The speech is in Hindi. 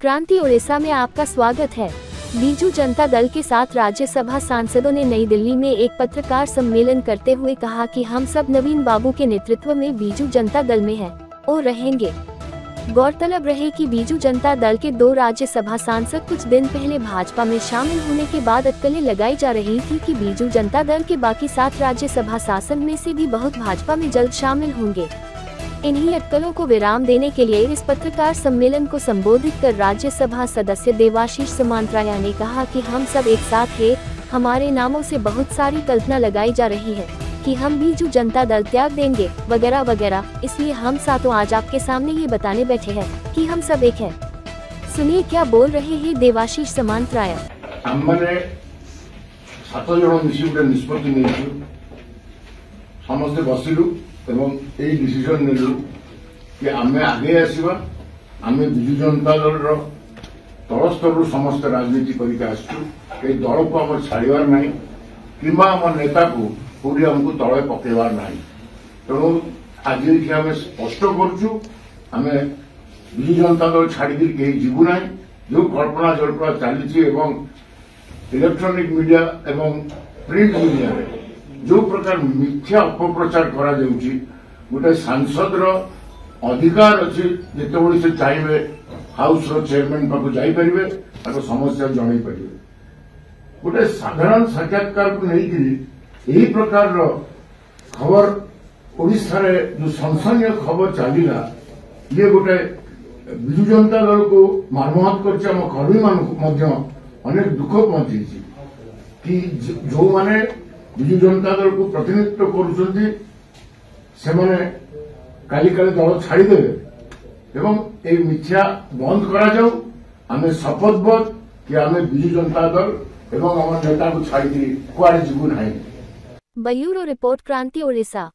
क्रांति उड़ीसा में आपका स्वागत है। बीजू जनता दल के 7 राज्यसभा सांसदों ने नई दिल्ली में एक पत्रकार सम्मेलन करते हुए कहा कि हम सब नवीन बाबू के नेतृत्व में बीजू जनता दल में हैं और रहेंगे। गौरतलब रहे कि बीजू जनता दल के 2 राज्यसभा सांसद कुछ दिन पहले भाजपा में शामिल होने के बाद अटकलें लगाई जा रही थी कि बीजू जनता दल के बाकी 7 राज्यसभा सांसद में से भी बहुत भाजपा में जल्द शामिल होंगे। इन्हीं अटकलों को विराम देने के लिए इस पत्रकार सम्मेलन को संबोधित कर राज्यसभा सदस्य देवाशीष समांतराया ने कहा कि हम सब एक साथ हैं, हमारे नामों से बहुत सारी कल्पना लगाई जा रही है कि हम बीजू जनता दल त्याग देंगे वगैरह वगैरह, इसलिए हम सातों आज आपके सामने ये बताने बैठे हैं कि हम सब एक हैं। सुनिए क्या बोल रहे हैं देवाशीष समांतराया। समस्ते बसिलु एवं यही डिसीजन नेलु कि आमे आगे आसवा आमे बिजु जनता दल तल स्तर समस्त राजनीति करके आसु दल को आम छाड़ार ना कि आम नेता को पूरी आमको तले पकेबार ना। तेणु आज आम स्पष्ट करें बिजु जनता दल छाड़ी कहीं जीवु ना। जो कल्पना जल्पना चली इलेक्ट्रॉनिक मीडिया एवं प्रिंट मीडिया जो प्रकार मिथ्या अपप्रचार करा जाउची, गोटे सांसद अधिकार अच्छी जिते से चाहिए हाउस चेयरमैन पाक जापर समस्या जन पारे। गोटे साधारण साक्षात्कार को लेकिन यही प्रकार खबर ओडिशा रे जो सनसनीय खबर चलला ये गोटे बिजु जनता दल को मर्माहत कर्मी मान अनेक दुख पहुंची कि जो माने बिजु जनता दल को प्रतिनिधित्व करुछंती सेमाने काली काली दल छाड़ीदेवे एवं ए मिथ्या बंद करा जाऊ। आमे शपथबद्ध कि आमे बिजु जनता दल एवं आम नेता को छाड़ी कुआड़े जीवु नहीं। ब्यूरो रिपोर्ट क्रांति उड़ीसा।